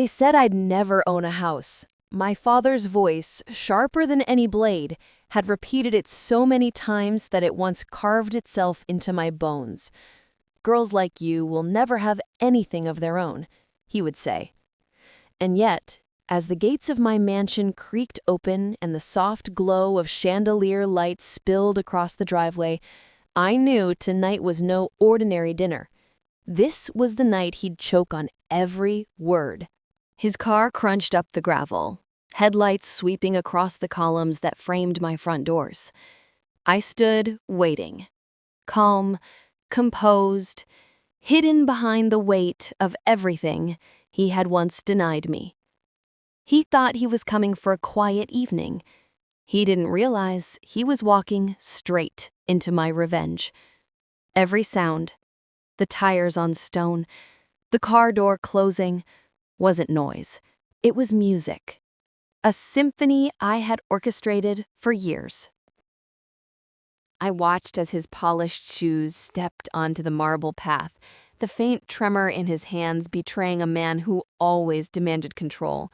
They said I'd never own a house. My father's voice, sharper than any blade, had repeated it so many times that it once carved itself into my bones. Girls like you will never have anything of their own, he would say. And yet, as the gates of my mansion creaked open and the soft glow of chandelier light spilled across the driveway, I knew tonight was no ordinary dinner. This was the night he'd choke on every word. His car crunched up the gravel, headlights sweeping across the columns that framed my front doors. I stood waiting, calm, composed, hidden behind the weight of everything he had once denied me. He thought he was coming for a quiet evening. He didn't realize he was walking straight into my revenge. Every sound, the tires on stone, the car door closing, wasn't noise. It was music. A symphony I had orchestrated for years. I watched as his polished shoes stepped onto the marble path, the faint tremor in his hands betraying a man who always demanded control.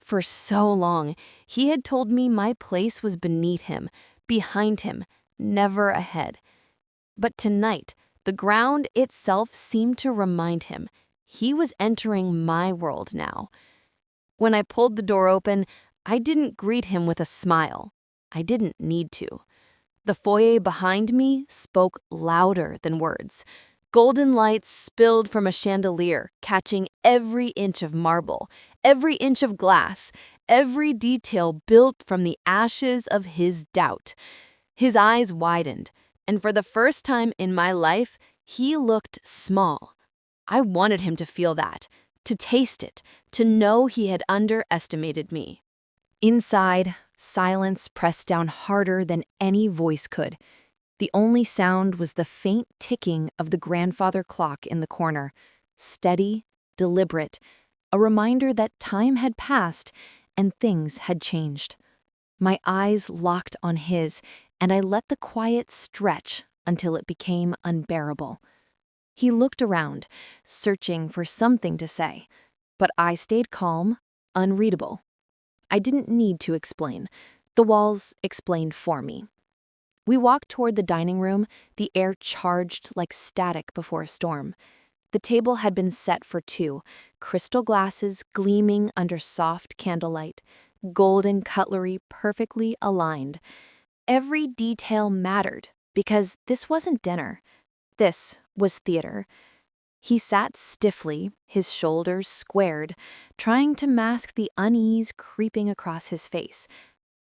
For so long, he had told me my place was beneath him, behind him, never ahead. But tonight, the ground itself seemed to remind him he was entering my world now. When I pulled the door open, I didn't greet him with a smile. I didn't need to. The foyer behind me spoke louder than words. Golden lights spilled from a chandelier, catching every inch of marble, every inch of glass, every detail built from the ashes of his doubt. His eyes widened, and for the first time in my life, he looked small. I wanted him to feel that, to taste it, to know he had underestimated me. Inside, silence pressed down harder than any voice could. The only sound was the faint ticking of the grandfather clock in the corner, steady, deliberate, a reminder that time had passed and things had changed. My eyes locked on his, and I let the quiet stretch until it became unbearable. He looked around, searching for something to say, but I stayed calm, unreadable. I didn't need to explain. The walls explained for me. We walked toward the dining room, the air charged like static before a storm. The table had been set for two, crystal glasses gleaming under soft candlelight, golden cutlery perfectly aligned. Every detail mattered, because this wasn't dinner. This was theater. He sat stiffly, his shoulders squared, trying to mask the unease creeping across his face.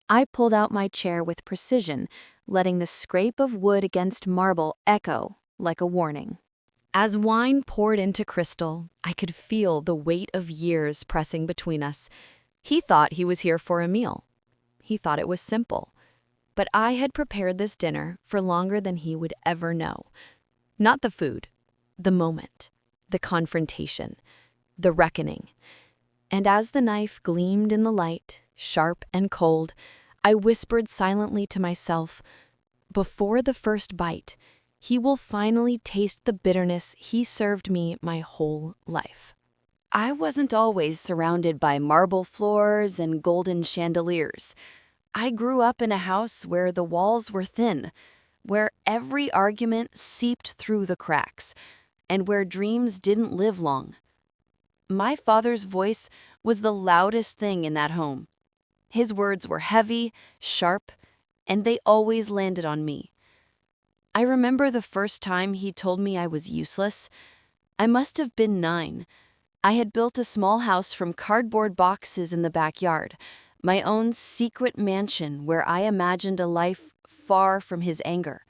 I pulled out my chair with precision, letting the scrape of wood against marble echo like a warning. As wine poured into crystal, I could feel the weight of years pressing between us. He thought he was here for a meal. He thought it was simple. But I had prepared this dinner for longer than he would ever know. Not the food, the moment, the confrontation, the reckoning. And as the knife gleamed in the light, sharp and cold, I whispered silently to myself, before the first bite, he will finally taste the bitterness he served me my whole life. I wasn't always surrounded by marble floors and golden chandeliers. I grew up in a house where the walls were thin, where every argument seeped through the cracks, and where dreams didn't live long. My father's voice was the loudest thing in that home. His words were heavy, sharp, and they always landed on me. I remember the first time he told me I was useless. I must have been 9. I had built a small house from cardboard boxes in the backyard, my own secret mansion where I imagined a life far from his anger.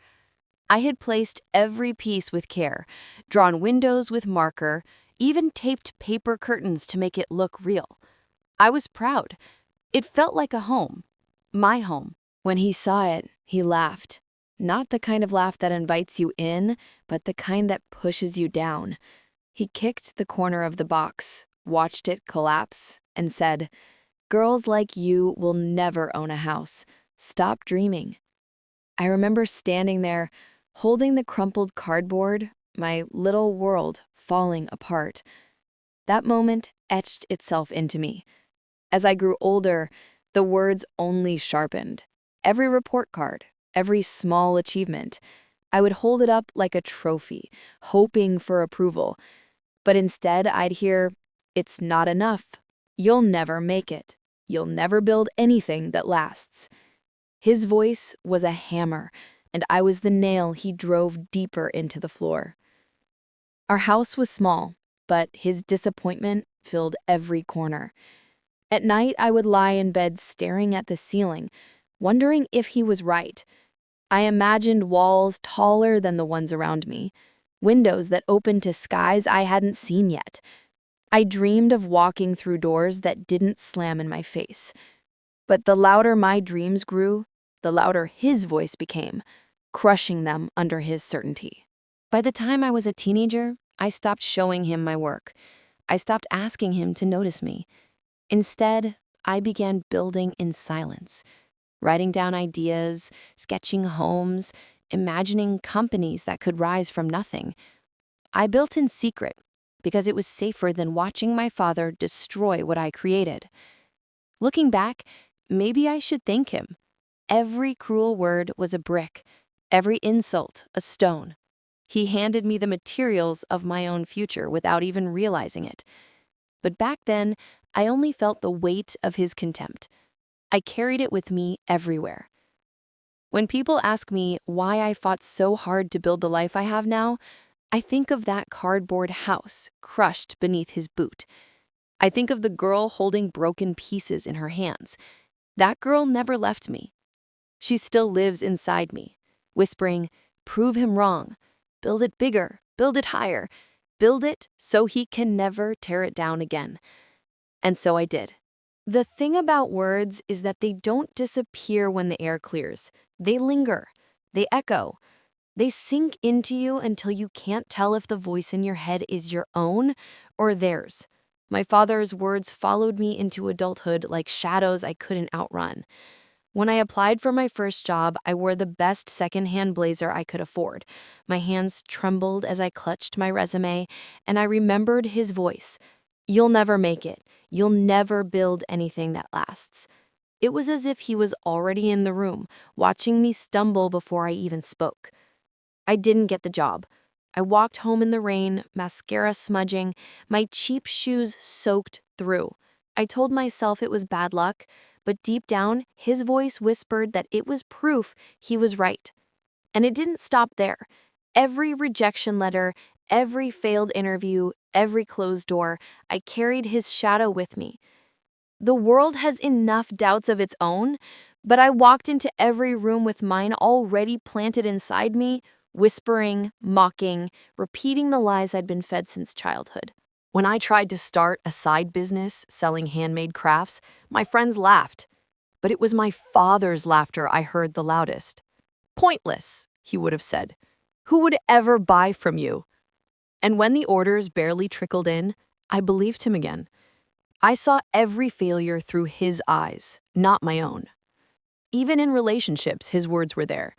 I had placed every piece with care, drawn windows with marker, even taped paper curtains to make it look real. I was proud. It felt like a home, my home. When he saw it, he laughed. Not the kind of laugh that invites you in, but the kind that pushes you down. He kicked the corner of the box, watched it collapse, and said, "Girls like you will never own a house. Stop dreaming." I remember standing there, holding the crumpled cardboard, my little world falling apart. That moment etched itself into me. As I grew older, the words only sharpened. Every report card, every small achievement, I would hold it up like a trophy, hoping for approval. But instead, I'd hear, "It's not enough. You'll never make it. You'll never build anything that lasts." His voice was a hammer, and I was the nail he drove deeper into the floor. Our house was small, but his disappointment filled every corner. At night, I would lie in bed staring at the ceiling, wondering if he was right. I imagined walls taller than the ones around me, windows that opened to skies I hadn't seen yet. I dreamed of walking through doors that didn't slam in my face. But the louder my dreams grew, the louder his voice became, crushing them under his certainty. By the time I was a teenager, I stopped showing him my work. I stopped asking him to notice me. Instead, I began building in silence, writing down ideas, sketching homes, imagining companies that could rise from nothing. I built in secret because it was safer than watching my father destroy what I created. Looking back, maybe I should thank him. Every cruel word was a brick, every insult a stone. He handed me the materials of my own future without even realizing it. But back then, I only felt the weight of his contempt. I carried it with me everywhere. When people ask me why I fought so hard to build the life I have now, I think of that cardboard house crushed beneath his boot. I think of the girl holding broken pieces in her hands. That girl never left me. She still lives inside me, whispering, "Prove him wrong. Build it bigger, build it higher. Build it so he can never tear it down again." And so I did. The thing about words is that they don't disappear when the air clears. They linger. They echo. They sink into you until you can't tell if the voice in your head is your own or theirs. My father's words followed me into adulthood like shadows I couldn't outrun. When I applied for my first job, I wore the best secondhand blazer I could afford. My hands trembled as I clutched my resume, and I remembered his voice. "You'll never make it. You'll never build anything that lasts." It was as if he was already in the room, watching me stumble before I even spoke. I didn't get the job. I walked home in the rain, mascara smudging, my cheap shoes soaked through. I told myself it was bad luck, but deep down, his voice whispered that it was proof he was right. And it didn't stop there. Every rejection letter, every failed interview, every closed door, I carried his shadow with me. The world has enough doubts of its own, but I walked into every room with mine already planted inside me, whispering, mocking, repeating the lies I'd been fed since childhood. When I tried to start a side business selling handmade crafts, my friends laughed. But it was my father's laughter I heard the loudest. "Pointless," he would have said. "Who would ever buy from you?" And when the orders barely trickled in, I believed him again. I saw every failure through his eyes, not my own. Even in relationships, his words were there.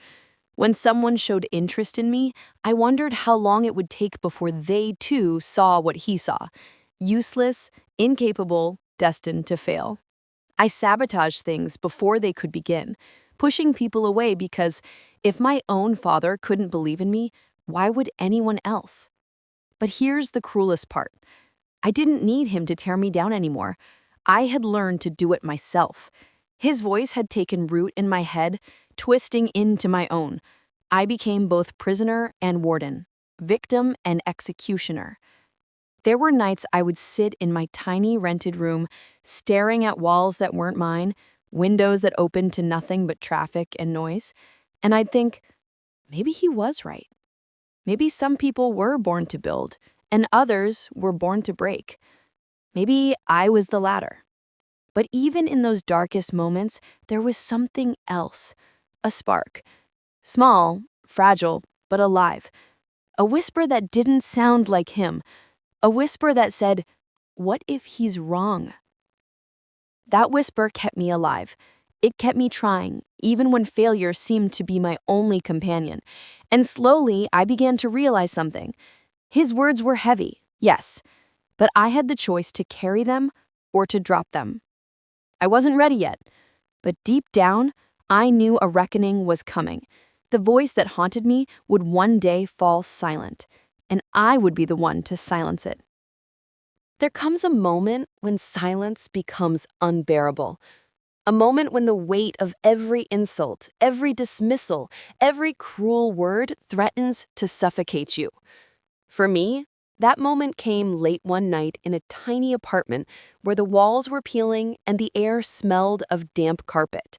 When someone showed interest in me, I wondered how long it would take before they, too, saw what he saw. Useless, incapable, destined to fail. I sabotaged things before they could begin, pushing people away because if my own father couldn't believe in me, why would anyone else? But here's the cruelest part. I didn't need him to tear me down anymore. I had learned to do it myself. His voice had taken root in my head, twisting into my own. I became both prisoner and warden, victim and executioner. There were nights I would sit in my tiny rented room, staring at walls that weren't mine, windows that opened to nothing but traffic and noise, and I'd think, maybe he was right. Maybe some people were born to build, and others were born to break. Maybe I was the latter. But even in those darkest moments, there was something else. A spark. Small, fragile, but alive. A whisper that didn't sound like him. A whisper that said, "What if he's wrong?" That whisper kept me alive. It kept me trying, even when failure seemed to be my only companion. And slowly, I began to realize something. His words were heavy, yes, but I had the choice to carry them or to drop them. I wasn't ready yet, but deep down, I knew a reckoning was coming. The voice that haunted me would one day fall silent, and I would be the one to silence it. There comes a moment when silence becomes unbearable. A moment when the weight of every insult, every dismissal, every cruel word threatens to suffocate you. For me, that moment came late one night in a tiny apartment where the walls were peeling and the air smelled of damp carpet.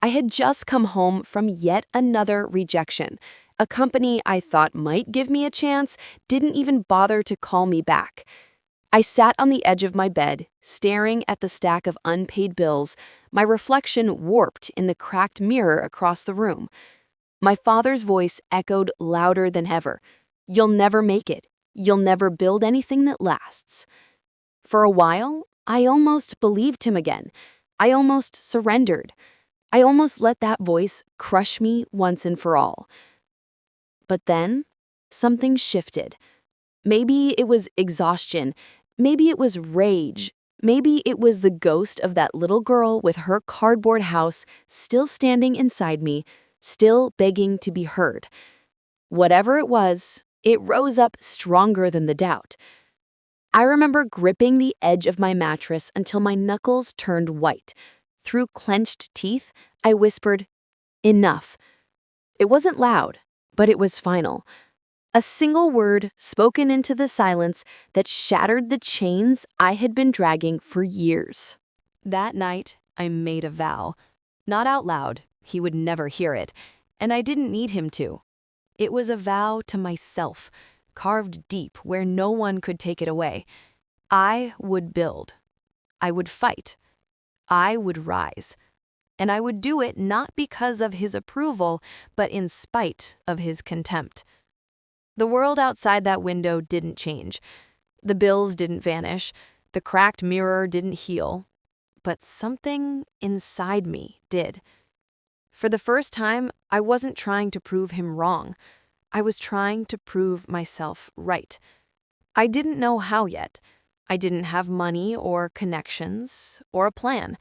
I had just come home from yet another rejection. A company I thought might give me a chance didn't even bother to call me back. I sat on the edge of my bed, staring at the stack of unpaid bills, my reflection warped in the cracked mirror across the room. My father's voice echoed louder than ever. "You'll never make it. You'll never build anything that lasts." For a while, I almost believed him again. I almost surrendered. I almost let that voice crush me once and for all. But then, something shifted. Maybe it was exhaustion. Maybe it was rage. Maybe it was the ghost of that little girl with her cardboard house still standing inside me, still begging to be heard. Whatever it was, it rose up stronger than the doubt. I remember gripping the edge of my mattress until my knuckles turned white. Through clenched teeth, I whispered, "Enough." It wasn't loud, but it was final. A single word spoken into the silence that shattered the chains I had been dragging for years. That night, I made a vow. Not out loud, he would never hear it, and I didn't need him to. It was a vow to myself, carved deep where no one could take it away. I would build. I would fight. I would rise. And I would do it not because of his approval, but in spite of his contempt. The world outside that window didn't change. The bills didn't vanish. The cracked mirror didn't heal. But something inside me did. For the first time, I wasn't trying to prove him wrong. I was trying to prove myself right. I didn't know how yet. I didn't have money or connections or a plan.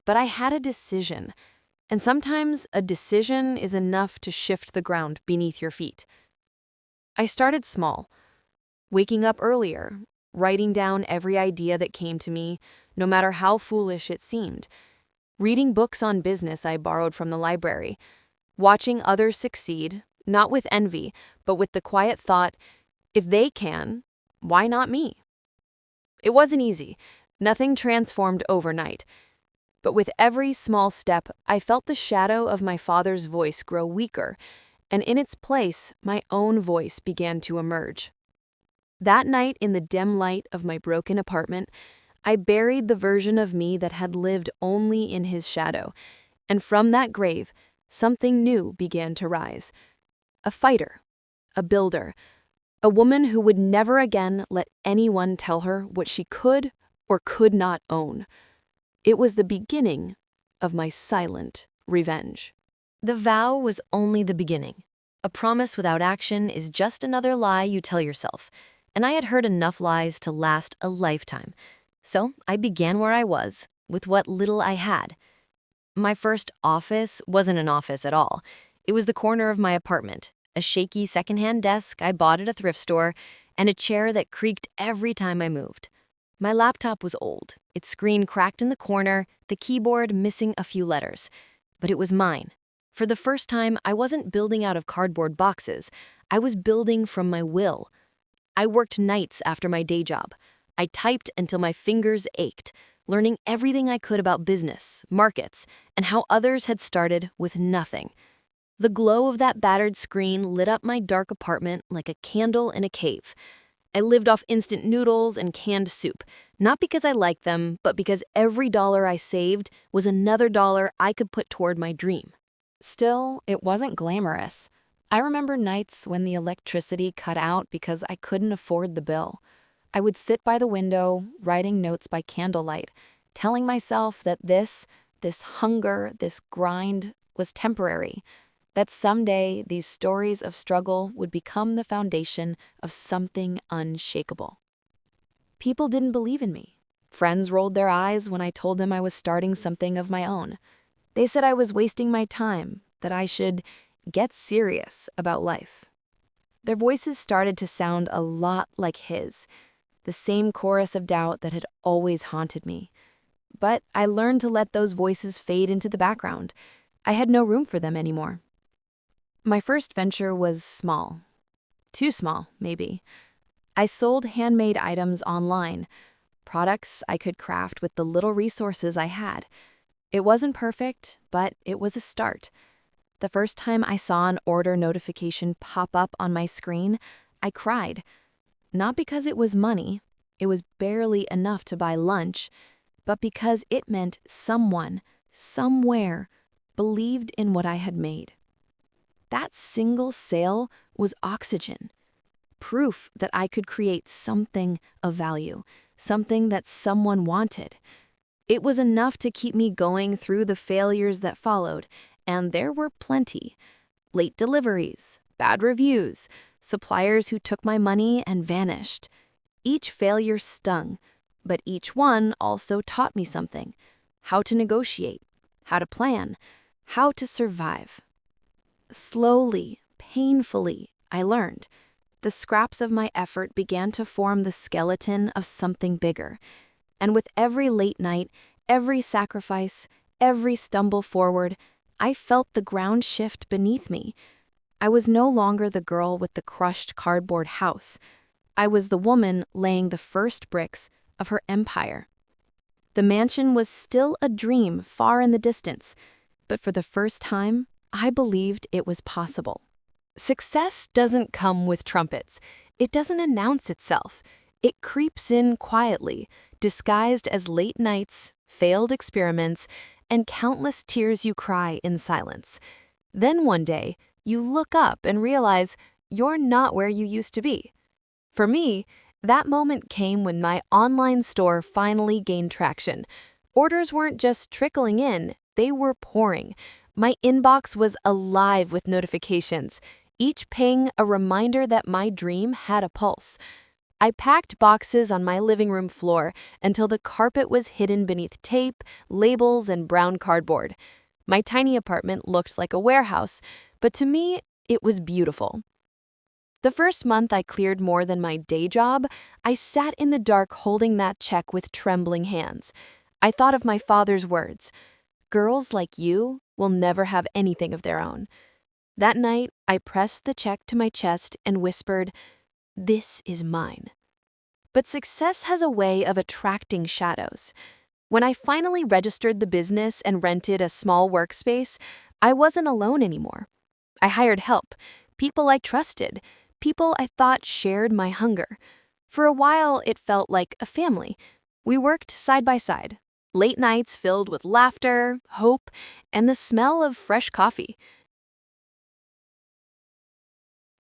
But I had a decision. And sometimes a decision is enough to shift the ground beneath your feet. I started small, waking up earlier, writing down every idea that came to me, no matter how foolish it seemed, reading books on business I borrowed from the library, watching others succeed, not with envy, but with the quiet thought, if they can, why not me? It wasn't easy. Nothing transformed overnight. But with every small step, I felt the shadow of my father's voice grow weaker, and in its place, my own voice began to emerge. That night, in the dim light of my broken apartment, I buried the version of me that had lived only in his shadow, and from that grave, something new began to rise. A fighter, a builder, a woman who would never again let anyone tell her what she could or could not own. It was the beginning of my silent revenge. The vow was only the beginning. A promise without action is just another lie you tell yourself, and I had heard enough lies to last a lifetime. So I began where I was, with what little I had. My first office wasn't an office at all. It was the corner of my apartment, a shaky secondhand desk I bought at a thrift store, and a chair that creaked every time I moved. My laptop was old, its screen cracked in the corner, the keyboard missing a few letters. But it was mine. For the first time, I wasn't building out of cardboard boxes. I was building from my will. I worked nights after my day job. I typed until my fingers ached, learning everything I could about business, markets, and how others had started with nothing. The glow of that battered screen lit up my dark apartment like a candle in a cave. I lived off instant noodles and canned soup, not because I liked them, but because every dollar I saved was another dollar I could put toward my dream. Still, it wasn't glamorous. I remember nights when the electricity cut out because I couldn't afford the bill. I would sit by the window, writing notes by candlelight, telling myself that this hunger, this grind, was temporary, that someday these stories of struggle would become the foundation of something unshakable. People didn't believe in me. Friends rolled their eyes when I told them I was starting something of my own. They said I was wasting my time, that I should get serious about life. Their voices started to sound a lot like his, the same chorus of doubt that had always haunted me. But I learned to let those voices fade into the background. I had no room for them anymore. My first venture was small. Too small, maybe. I sold handmade items online, products I could craft with the little resources I had. It wasn't perfect, but it was a start. The first time I saw an order notification pop up on my screen, I cried. Not because it was money, it was barely enough to buy lunch, but because it meant someone, somewhere, believed in what I had made. That single sale was oxygen, proof that I could create something of value, something that someone wanted. It was enough to keep me going through the failures that followed, and there were plenty. Late deliveries, bad reviews, suppliers who took my money and vanished. Each failure stung, but each one also taught me something: how to negotiate, how to plan, how to survive. Slowly, painfully, I learned. The scraps of my effort began to form the skeleton of something bigger. And with every late night, every sacrifice, every stumble forward, I felt the ground shift beneath me. I was no longer the girl with the crushed cardboard house. I was the woman laying the first bricks of her empire. The mansion was still a dream far in the distance, but for the first time, I believed it was possible. Success doesn't come with trumpets. It doesn't announce itself. It creeps in quietly, disguised as late nights, failed experiments, and countless tears you cry in silence. Then one day, you look up and realize you're not where you used to be. For me, that moment came when my online store finally gained traction. Orders weren't just trickling in, they were pouring. My inbox was alive with notifications, each ping a reminder that my dream had a pulse. I packed boxes on my living room floor until the carpet was hidden beneath tape, labels, and brown cardboard. My tiny apartment looked like a warehouse, but to me, it was beautiful. The first month I cleared more than my day job, I sat in the dark holding that check with trembling hands. I thought of my father's words: "Girls like you will never have anything of their own." That night, I pressed the check to my chest and whispered, "This is mine." But success has a way of attracting shadows. When I finally registered the business and rented a small workspace, I wasn't alone anymore. I hired help, people I trusted, people I thought shared my hunger. For a while, it felt like a family. We worked side by side, late nights filled with laughter, hope, and the smell of fresh coffee.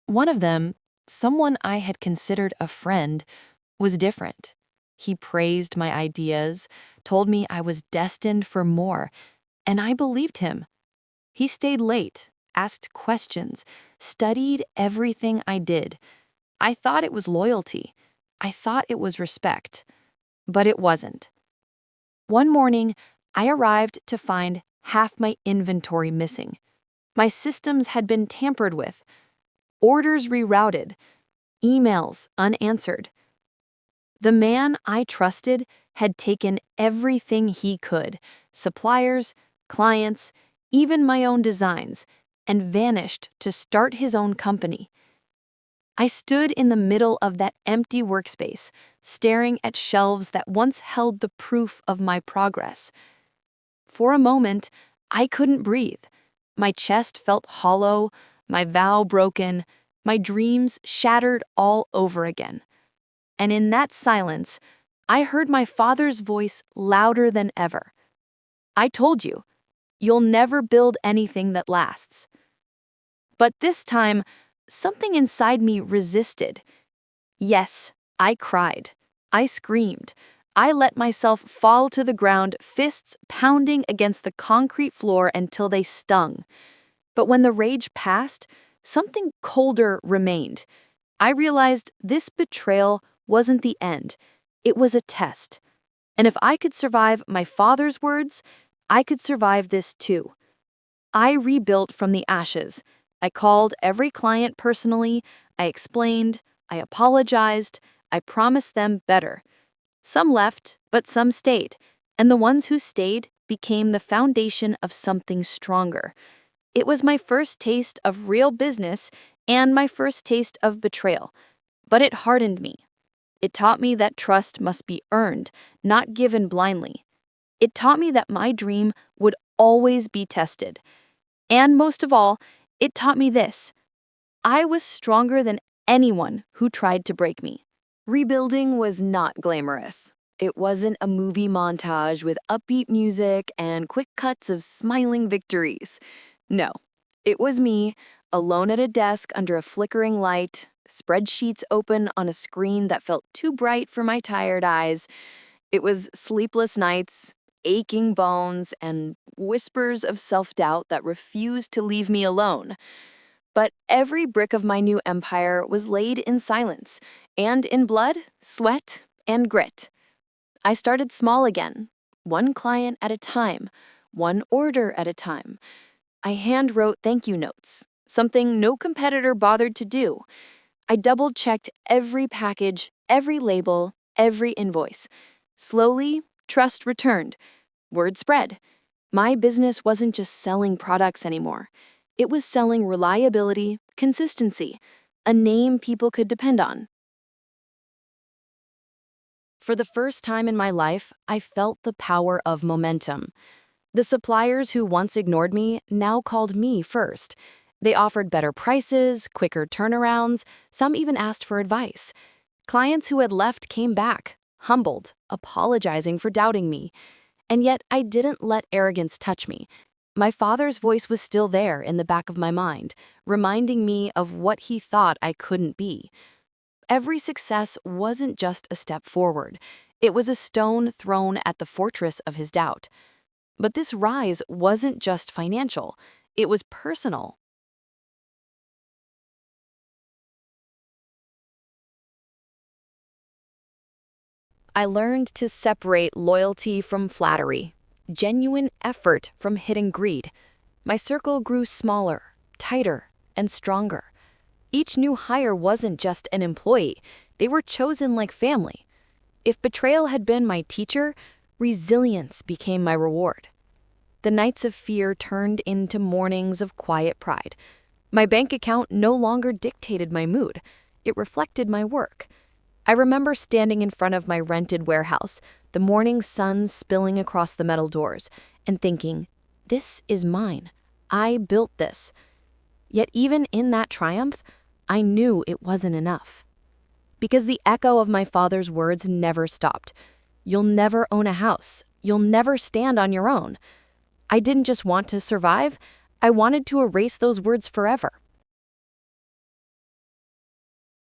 One of them, someone I had considered a friend, was different. He praised my ideas, told me I was destined for more, and I believed him. He stayed late, asked questions, studied everything I did. I thought it was loyalty. I thought it was respect. But it wasn't. One morning, I arrived to find half my inventory missing. My systems had been tampered with, orders rerouted, emails unanswered. The man I trusted had taken everything he could, suppliers, clients, even my own designs, and vanished to start his own company. I stood in the middle of that empty workspace, staring at shelves that once held the proof of my progress. For a moment, I couldn't breathe. My chest felt hollow, my vow broken, my dreams shattered all over again. And in that silence, I heard my father's voice louder than ever. "I told you, you'll never build anything that lasts." But this time, something inside me resisted. Yes, I cried. I screamed. I let myself fall to the ground, fists pounding against the concrete floor until they stung. But when the rage passed, something colder remained. I realized this betrayal wasn't the end. It was a test. And if I could survive my father's words, I could survive this too. I rebuilt from the ashes. I called every client personally. I explained. I apologized. I promised them better. Some left, but some stayed. And the ones who stayed became the foundation of something stronger. It was my first taste of real business and my first taste of betrayal. But it hardened me. It taught me that trust must be earned, not given blindly. It taught me that my dream would always be tested. And most of all, it taught me this: I was stronger than anyone who tried to break me. Rebuilding was not glamorous. It wasn't a movie montage with upbeat music and quick cuts of smiling victories. No, it was me, alone at a desk under a flickering light, spreadsheets open on a screen that felt too bright for my tired eyes. It was sleepless nights, aching bones, and whispers of self-doubt that refused to leave me alone. But every brick of my new empire was laid in silence, and in blood, sweat, and grit. I started small again, one client at a time, one order at a time. I hand-wrote thank you notes, something no competitor bothered to do. I double-checked every package, every label, every invoice. Slowly, trust returned. Word spread. My business wasn't just selling products anymore. It was selling reliability, consistency, a name people could depend on. For the first time in my life, I felt the power of momentum. The suppliers who once ignored me now called me first. They offered better prices, quicker turnarounds, some even asked for advice. Clients who had left came back, humbled, apologizing for doubting me. And yet I didn't let arrogance touch me. My father's voice was still there in the back of my mind, reminding me of what he thought I couldn't be. Every success wasn't just a step forward. It was a stone thrown at the fortress of his doubt. But this rise wasn't just financial. It was personal. I learned to separate loyalty from flattery, genuine effort from hidden greed. My circle grew smaller, tighter, and stronger. Each new hire wasn't just an employee. They were chosen like family. If betrayal had been my teacher, resilience became my reward. The nights of fear turned into mornings of quiet pride. My bank account no longer dictated my mood. It reflected my work. I remember standing in front of my rented warehouse, the morning sun spilling across the metal doors, and thinking, this is mine. I built this. Yet even in that triumph, I knew it wasn't enough. Because the echo of my father's words never stopped. You'll never own a house. You'll never stand on your own. I didn't just want to survive. I wanted to erase those words forever.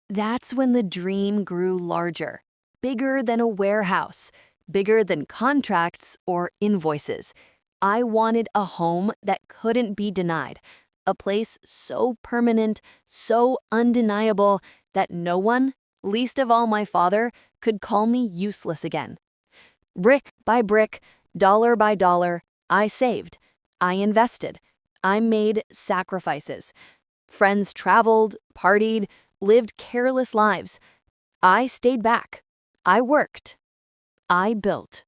That's when the dream grew larger, bigger than a warehouse, bigger than contracts or invoices. I wanted a home that couldn't be denied, a place so permanent, so undeniable that no one, least of all my father, could call me useless again. Brick by brick, dollar by dollar, I saved. I invested. I made sacrifices. Friends traveled, partied, lived careless lives. I stayed back. I worked. I built.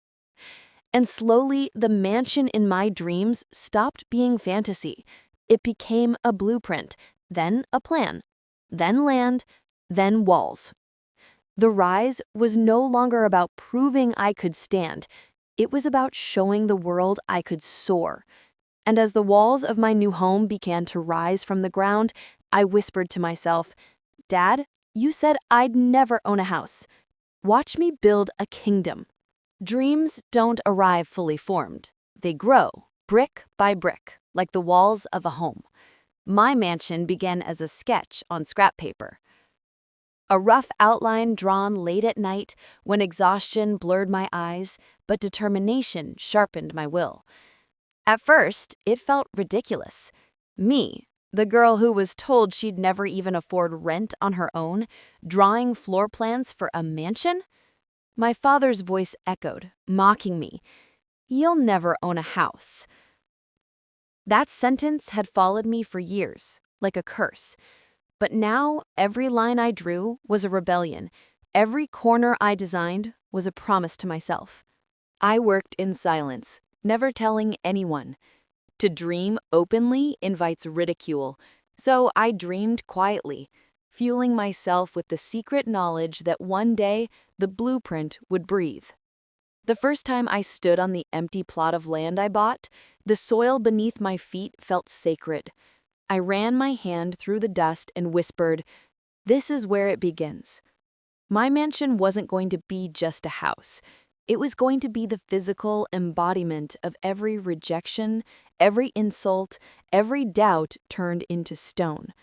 And slowly, the mansion in my dreams stopped being fantasy. It became a blueprint, then a plan, then land, then walls. The rise was no longer about proving I could stand. It was about showing the world I could soar. And as the walls of my new home began to rise from the ground, I whispered to myself, Dad, you said I'd never own a house. Watch me build a kingdom. Dreams don't arrive fully formed. They grow, brick by brick, like the walls of a home. My mansion began as a sketch on scrap paper. A rough outline drawn late at night when exhaustion blurred my eyes, but determination sharpened my will. At first, it felt ridiculous. Me, the girl who was told she'd never even afford rent on her own, drawing floor plans for a mansion? My father's voice echoed, mocking me. "You'll never own a house." That sentence had followed me for years, like a curse. But now, every line I drew was a rebellion. Every corner I designed was a promise to myself. I worked in silence, never telling anyone. To dream openly invites ridicule, so I dreamed quietly, fueling myself with the secret knowledge that one day the blueprint would breathe. The first time I stood on the empty plot of land I bought, the soil beneath my feet felt sacred. I ran my hand through the dust and whispered, "This is where it begins." My mansion wasn't going to be just a house. It was going to be the physical embodiment of every rejection, every insult, every doubt turned into stone.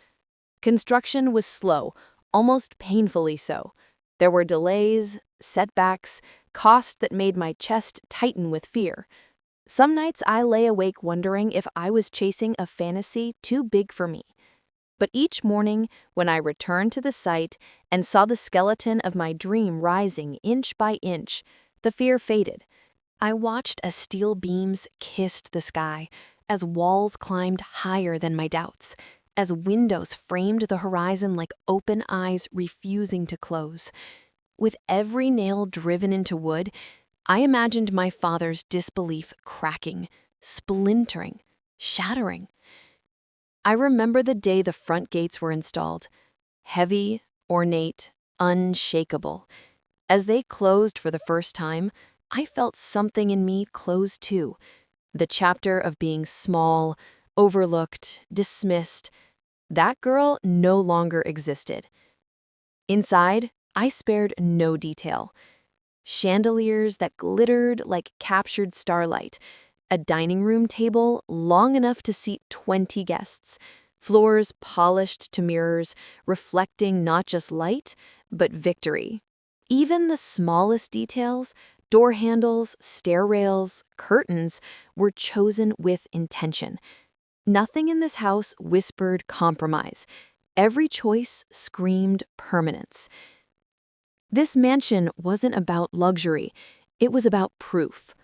Construction was slow, almost painfully so. There were delays, setbacks, costs that made my chest tighten with fear. Some nights I lay awake wondering if I was chasing a fantasy too big for me. But each morning, when I returned to the site and saw the skeleton of my dream rising inch by inch, the fear faded. I watched as steel beams kissed the sky, as walls climbed higher than my doubts, as windows framed the horizon like open eyes refusing to close. With every nail driven into wood, I imagined my father's disbelief cracking, splintering, shattering. I remember the day the front gates were installed. Heavy, ornate, unshakable. As they closed for the first time, I felt something in me close too. The chapter of being small, overlooked, dismissed. That girl no longer existed. Inside, I spared no detail. Chandeliers that glittered like captured starlight, a dining room table long enough to seat 20 guests, floors polished to mirrors, reflecting not just light, but victory. Even the smallest details, door handles, stair rails, curtains, were chosen with intention. Nothing in this house whispered compromise. Every choice screamed permanence. This mansion wasn't about luxury, it was about proof.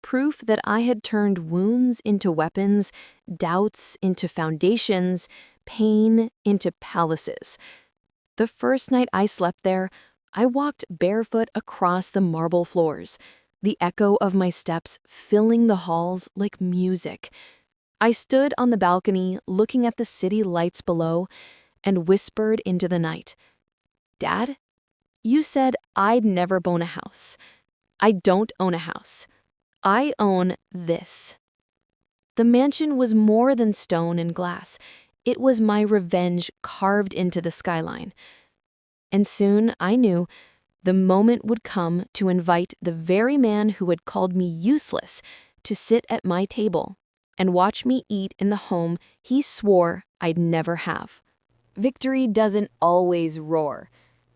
Proof that I had turned wounds into weapons, doubts into foundations, pain into palaces. The first night I slept there, I walked barefoot across the marble floors, the echo of my steps filling the halls like music. I stood on the balcony looking at the city lights below and whispered into the night, "Dad, you said I'd never own a house. I don't own a house. I own this." The mansion was more than stone and glass. It was my revenge carved into the skyline. And soon I knew the moment would come to invite the very man who had called me useless to sit at my table and watch me eat in the home he swore I'd never have. Victory doesn't always roar.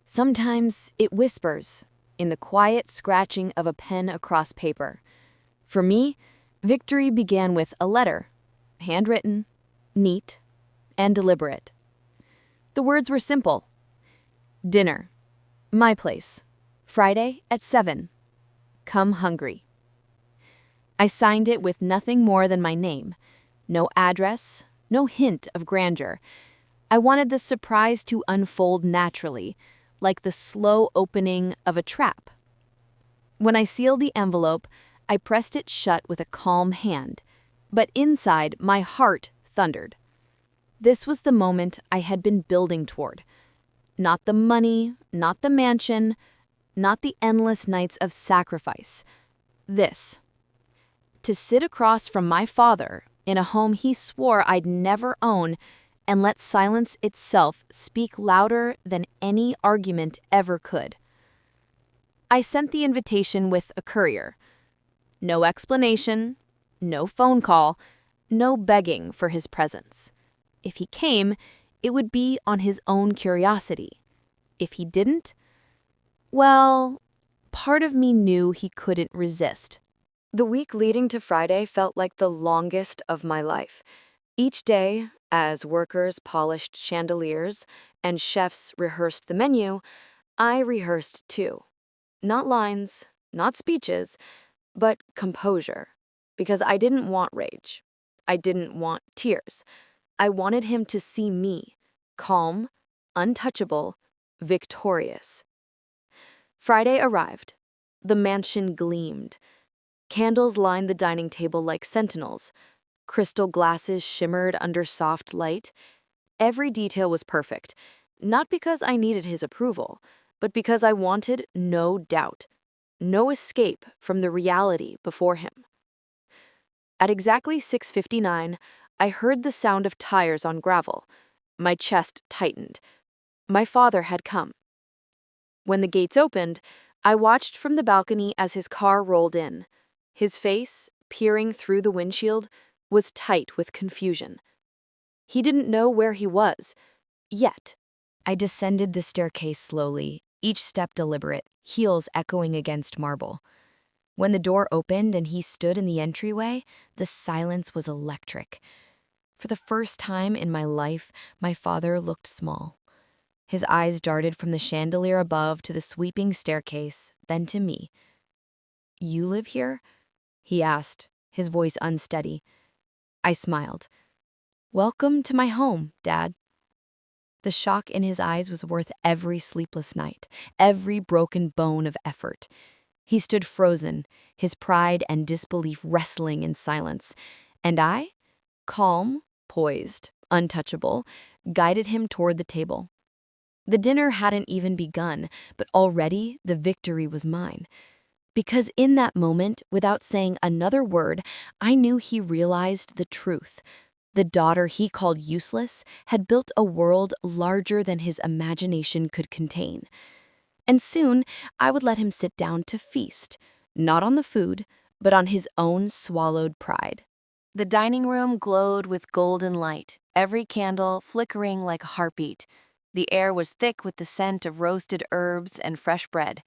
Sometimes it whispers in the quiet scratching of a pen across paper. For me, victory began with a letter, handwritten, neat, and deliberate. The words were simple. Dinner. My place. Friday at 7. Come hungry. I signed it with nothing more than my name. No address, no hint of grandeur. I wanted the surprise to unfold naturally, like the slow opening of a trap. When I sealed the envelope, I pressed it shut with a calm hand, but inside my heart thundered. This was the moment I had been building toward. Not the money, not the mansion, not the endless nights of sacrifice. This. To sit across from my father in a home he swore I'd never own and let silence itself speak louder than any argument ever could. I sent the invitation with a courier. No explanation, no phone call, no begging for his presence. If he came, it would be on his own curiosity. If he didn't, well, part of me knew he couldn't resist. The week leading to Friday felt like the longest of my life. Each day, as workers polished chandeliers and chefs rehearsed the menu, I rehearsed too. Not lines, not speeches, but composure. Because I didn't want rage. I didn't want tears. I wanted him to see me, calm, untouchable, victorious. Friday arrived. The mansion gleamed. Candles lined the dining table like sentinels. Crystal glasses shimmered under soft light. Every detail was perfect, not because I needed his approval, but because I wanted no doubt, no escape from the reality before him. At exactly 6:59, I heard the sound of tires on gravel. My chest tightened. My father had come. When the gates opened, I watched from the balcony as his car rolled in. His face, peering through the windshield, was tight with confusion. He didn't know where he was, yet. I descended the staircase slowly, each step deliberate, heels echoing against marble. When the door opened and he stood in the entryway, the silence was electric. For the first time in my life, my father looked small. His eyes darted from the chandelier above to the sweeping staircase, then to me. "You live here?" he asked, his voice unsteady. I smiled. "Welcome to my home, Dad." The shock in his eyes was worth every sleepless night, every broken bone of effort. He stood frozen, his pride and disbelief wrestling in silence. And I, calm, poised, untouchable, guided him toward the table. The dinner hadn't even begun, but already the victory was mine. Because in that moment, without saying another word, I knew he realized the truth. The daughter he called useless had built a world larger than his imagination could contain. And soon, I would let him sit down to feast, not on the food, but on his own swallowed pride. The dining room glowed with golden light, every candle flickering like a heartbeat. The air was thick with the scent of roasted herbs and fresh bread.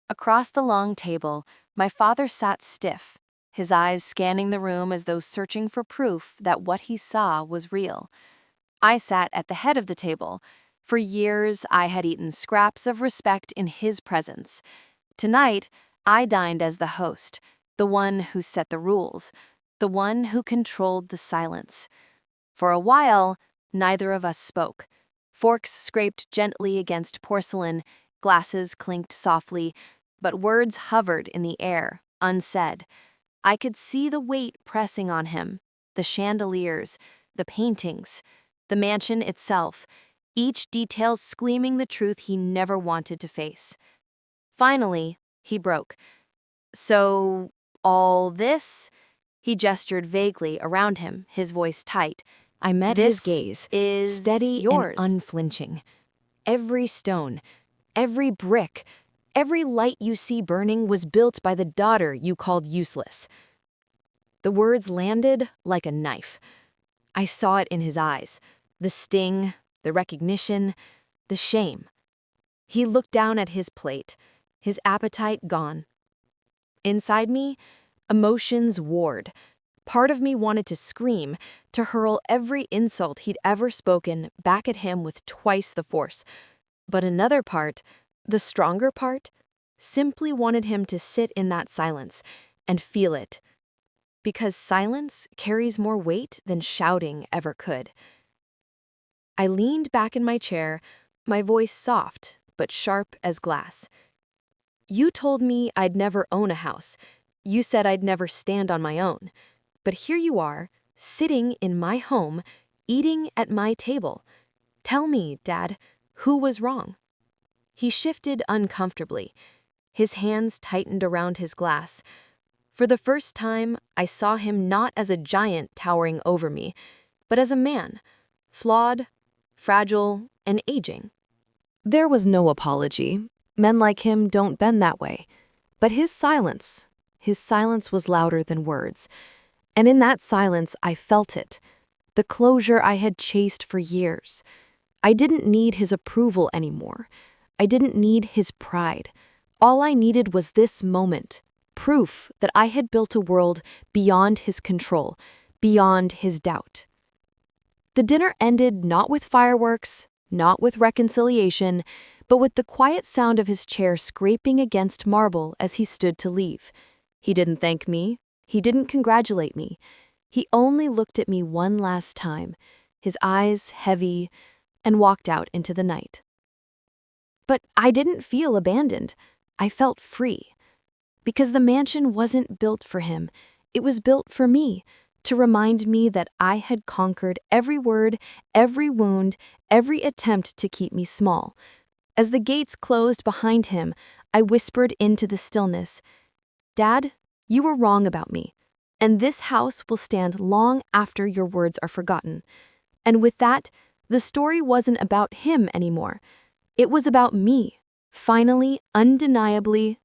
Across the long table, my father sat stiff, his eyes scanning the room as though searching for proof that what he saw was real. I sat at the head of the table. For years, I had eaten scraps of respect in his presence. Tonight, I dined as the host, the one who set the rules, the one who controlled the silence. For a while, neither of us spoke. Forks scraped gently against porcelain, glasses clinked softly, but words hovered in the air, unsaid. I could see the weight pressing on him, the chandeliers, the paintings, the mansion itself, each detail screaming the truth he never wanted to face. Finally, he broke. "So, all this?" He gestured vaguely around him, his voice tight. I met his gaze, steady and unflinching. "Every stone, every brick, every light you see burning was built by the daughter you called useless." The words landed like a knife. I saw it in his eyes, the sting, the recognition, the shame. He looked down at his plate, his appetite gone. Inside me, emotions warred. Part of me wanted to scream, to hurl every insult he'd ever spoken back at him with twice the force. But another part, the stronger part, simply wanted him to sit in that silence and feel it. Because silence carries more weight than shouting ever could. I leaned back in my chair, my voice soft but sharp as glass. "You told me I'd never own a house. You said I'd never stand on my own. But here you are, sitting in my home, eating at my table. Tell me, Dad, who was wrong?" He shifted uncomfortably. His hands tightened around his glass. For the first time, I saw him not as a giant towering over me, but as a man, flawed, fragile, and aging. There was no apology. Men like him don't bend that way. But his silence was louder than words. And in that silence, I felt it, the closure I had chased for years. I didn't need his approval anymore. I didn't need his pride. All I needed was this moment, proof that I had built a world beyond his control, beyond his doubt. The dinner ended not with fireworks, not with reconciliation, but with the quiet sound of his chair scraping against marble as he stood to leave. He didn't thank me. He didn't congratulate me. He only looked at me one last time, his eyes heavy, and walked out into the night. But I didn't feel abandoned. I felt free. Because the mansion wasn't built for him. It was built for me, to remind me that I had conquered every word, every wound, every attempt to keep me small. As the gates closed behind him, I whispered into the stillness, "Dad, you were wrong about me, and this house will stand long after your words are forgotten." And with that, the story wasn't about him anymore. It was about me, finally, undeniably,